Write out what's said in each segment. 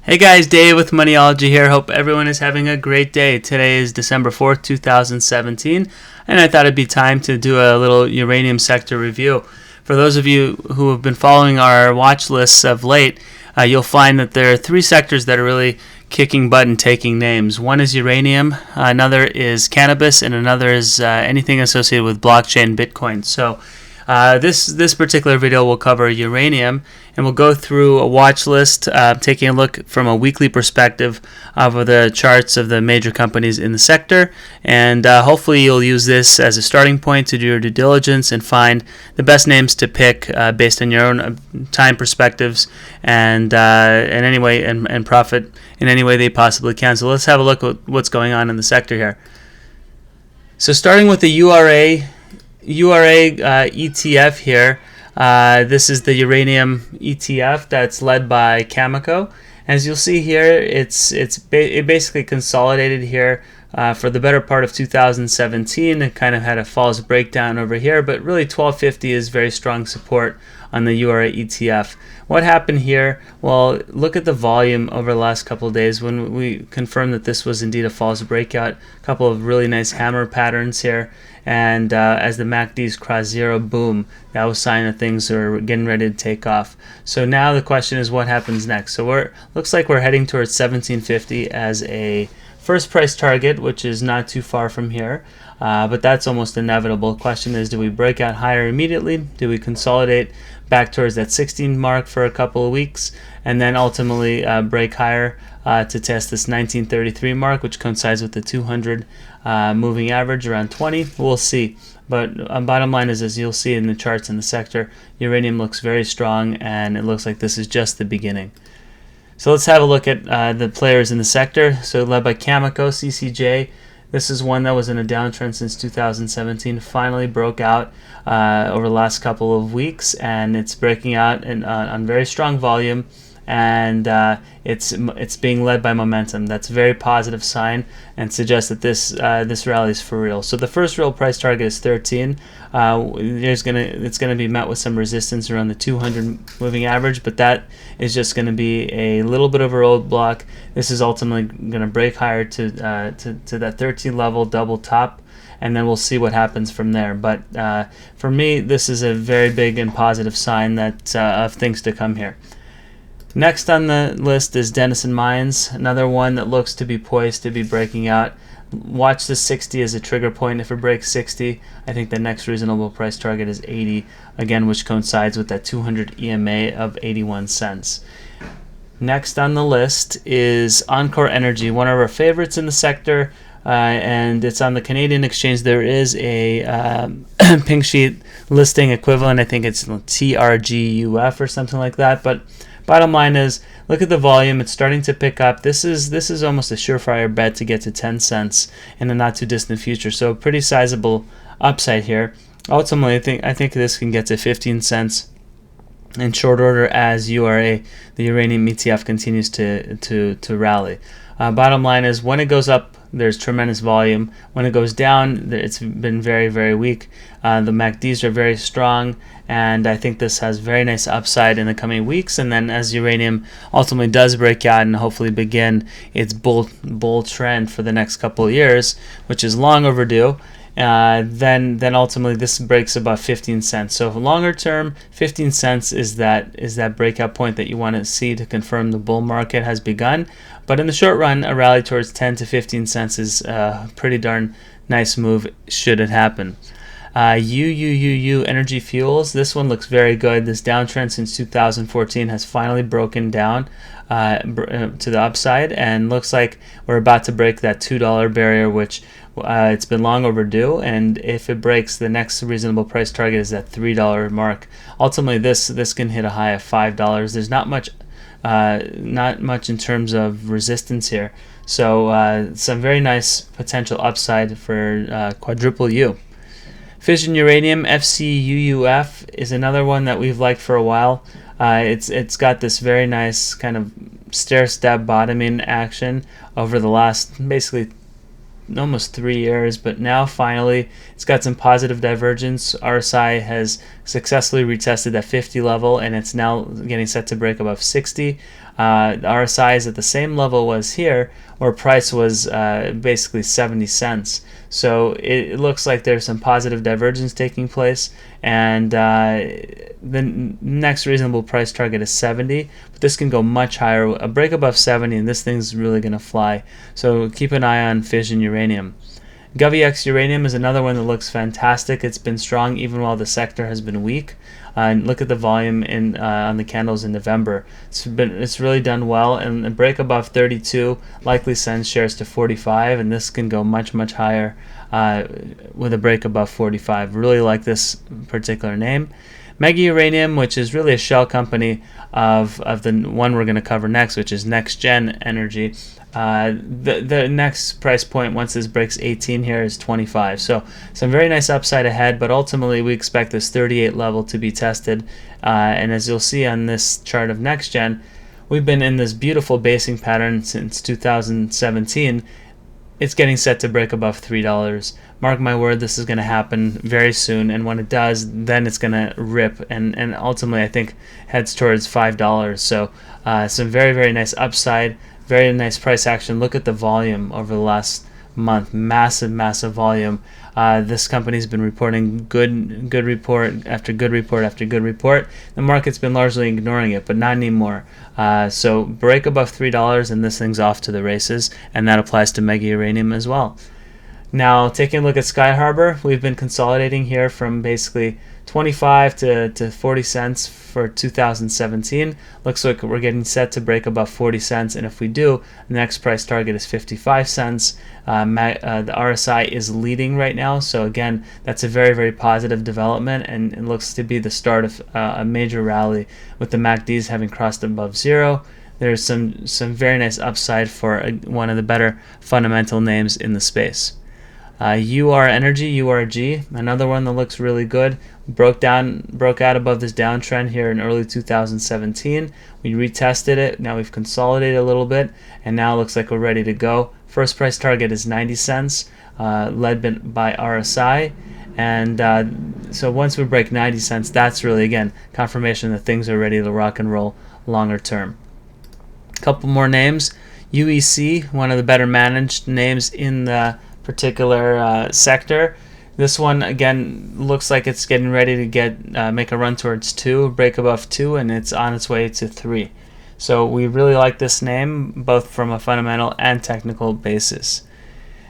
Hey guys, Dave with Moniology here. Hope everyone is having a great day. Today is December 4th, 2017, and I thought it'd be time to do a little uranium sector review. For those of you who have been following our watch lists of late, you'll find that there are three sectors that are really kicking butt and taking names. One is uranium, another is cannabis, and another is anything associated with blockchain Bitcoin. So this particular video will cover uranium, and we'll go through a watch list, taking a look from a weekly perspective of the charts of the major companies in the sector, and hopefully you'll use this as a starting point to do your due diligence and find the best names to pick based on your own time perspectives and and profit in any way they possibly can. So let's have a look at what's going on in the sector here. So starting with the URA ETF here. This is the Uranium ETF that's led by Cameco. As you'll see here, it basically consolidated here for the better part of 2017. It kind of had a false breakdown over here, but really 1250 is very strong support on the URA ETF. What happened here? Well, look at the volume over the last couple of days when we confirmed that this was indeed a false breakout. A couple of really nice hammer patterns here, and as the MACDs cross zero, boom, that was a sign that things are getting ready to take off. So now the question is, what happens next? So looks like we're heading towards 1750 as a first price target, which is not too far from here, but that's almost inevitable. The question is, do we break out higher immediately? Do we consolidate back towards that 16 mark for a couple of weeks, and then ultimately break higher to test this 1933 mark, which coincides with the 200 moving average around 20? We'll see. But bottom line is, as you'll see in the charts in the sector, uranium looks very strong, and it looks like this is just the beginning. So let's have a look at the players in the sector. So led by Cameco, CCJ. This is one that was in a downtrend since 2017. Finally broke out over the last couple of weeks, and it's breaking out on very strong volume, and it's being led by momentum. That's a very positive sign and suggests that this rally is for real. So the first real price target is 13. It's gonna be met with some resistance around the 200 moving average, but that is just going to be a little bit of a roadblock. This is ultimately going to break higher to that 13 level double top, and then we'll see what happens from there. But for me, this is a very big and positive sign that of things to come here. Next on the list is Denison Mines, another one that looks to be poised to be breaking out. Watch the 60 as a trigger point. If it breaks 60, I think the next reasonable price target is 80, again, which coincides with that 200 EMA of 81 cents. Next on the list is Encore Energy, one of our favorites in the sector, and it's on the Canadian exchange. There is a pink sheet listing equivalent. I think it's TRGUF or something like that, but bottom line is, look at the volume. It's starting to pick up. This is almost a surefire bet to get to 10 cents in the not too distant future. So pretty sizable upside here. Ultimately, I think this can get to 15 cents in short order as URA, the uranium ETF, continues to rally. Bottom line is, when it goes up, there's tremendous volume. When it goes down, it's been very, very weak. The MACDs are very strong, and I think this has very nice upside in the coming weeks. And then as uranium ultimately does break out and hopefully begin its bull trend for the next couple of years, which is long overdue, then ultimately this breaks above 15 cents. So longer term, 15 cents is that breakout point that you want to see to confirm the bull market has begun. But in the short run, a rally towards 10 to 15 cents is a pretty darn nice move should it happen. UUUU Energy Fuels, this one looks very good. This downtrend since 2014 has finally broken down to the upside, and looks like we're about to break that $2 barrier, which it's been long overdue. And if it breaks, the next reasonable price target is that $3 mark. Ultimately, this can hit a high of $5. There's not much in terms of resistance here, so some very nice potential upside for quadruple U. Fission Uranium, FCUUF, is another one that we've liked for a while. It's got this very nice kind of stair-step bottoming action over the last basically almost 3 years, but now finally it's got some positive divergence. RSI has successfully retested that 50 level, and it's now getting set to break above 60. The RSI is at the same level as here, where price was basically 70 cents. So it looks like there's some positive divergence taking place, and the next reasonable price target is 70, but this can go much higher. A break above 70 and this thing's really going to fly. So keep an eye on Fission Uranium. GovEx Uranium is another one that looks fantastic. It's been strong even while the sector has been weak. And look at the volume in on the candles in November. It's really done well, and a break above 32 likely sends shares to 45, and this can go much higher with a break above 45. Really like this particular name. Mega Uranium, which is really a shell company of the one we're going to cover next, which is Next Gen Energy. The next price point once this breaks 18 here is 25. So some very nice upside ahead, but ultimately we expect this 38 level to be tested. And as you'll see on this chart of Next Gen, we've been in this beautiful basing pattern since 2017. It's getting set to break above $3. Mark my word, this is going to happen very soon, and when it does, then it's going to rip and ultimately I think heads towards $5. So some very nice upside, very nice price action. Look at the volume over the last month, massive volume. This company's been reporting good report after good report after good report. The market's been largely ignoring it, but not anymore. So break above $3 and this thing's off to the races, and that applies to Mega Uranium as well. Now taking a look at Sky Harbor, we've been consolidating here from basically 25 to 40 cents for 2017. Looks like we're getting set to break above 40 cents, and if we do, the next price target is 55 cents. The RSI is leading right now, so again, that's a very positive development, and it looks to be the start of a major rally with the MACDs having crossed above zero. There's some very nice upside for one of the better fundamental names in the space. UR Energy, URG, another one that looks really good. Broke out above this downtrend here in early 2017. We retested it. Now we've consolidated a little bit, and now it looks like we're ready to go. First price target is 90 cents, led by RSI. And so once we break 90 cents, that's really, again, confirmation that things are ready to rock and roll longer term. A couple more names. UEC, one of the better managed names in the particular sector. This one again looks like it's getting ready to make a run towards 2, break above 2, and it's on its way to 3. So we really like this name both from a fundamental and technical basis.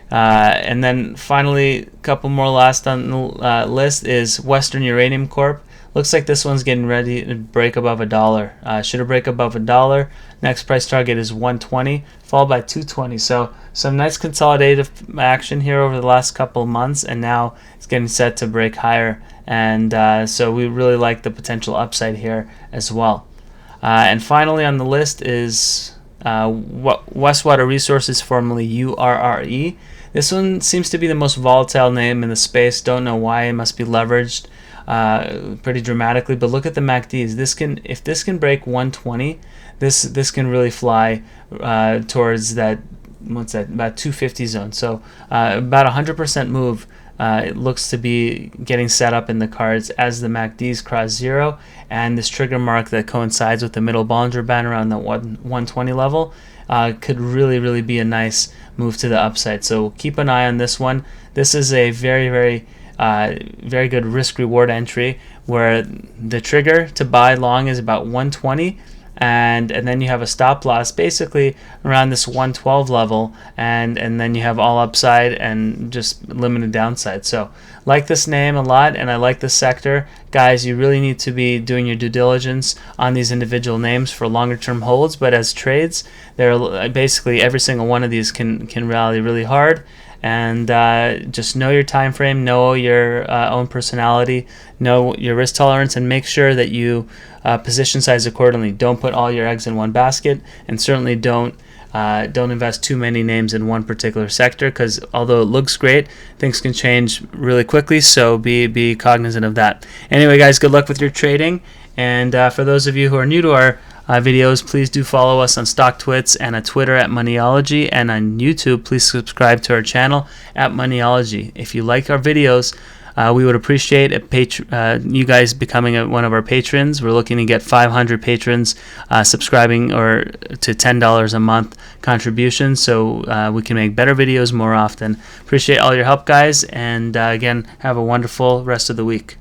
And then finally, a couple more last on the list is Western Uranium Corp. Looks like this one's getting ready to break above $1. Should it break above $1, next price target is 120, followed by 220. So some nice consolidative action here over the last couple of months, and now it's getting set to break higher. And so we really like the potential upside here as well. And finally on the list is Westwater Resources, formerly URRE. This one seems to be the most volatile name in the space. Don't know why. It must be leveraged pretty dramatically, but look at the MACDs. If this can break 120, this can really fly towards that, what's that, about 250 zone. So about 100% move. It looks to be getting set up in the cards as the MACDs cross zero, and this trigger mark that coincides with the middle Bollinger Band around the 120 level could really be a nice move to the upside. So keep an eye on this one. This is a very good risk-reward entry where the trigger to buy long is about 120, and then you have a stop loss basically around this 112 level, and then you have all upside and just limited downside. So like this name a lot, and I like this sector. Guys, you really need to be doing your due diligence on these individual names for longer term holds, but as trades, they're basically every single one of these can rally really hard. And just know your time frame, know your own personality, know your risk tolerance, and make sure that you position size accordingly. Don't put all your eggs in one basket, and certainly don't invest too many names in one particular sector, because although it looks great, things can change really quickly, so be cognizant of that. Anyway guys, good luck with your trading, and for those of you who are new to our videos, please do follow us on StockTwits and on Twitter at Moniology, and on YouTube please subscribe to our channel at Moniology. If you like our videos, We would appreciate you guys becoming one of our patrons. We're looking to get 500 patrons subscribing or to $10 a month contribution, so we can make better videos more often. Appreciate all your help, guys, and again, have a wonderful rest of the week.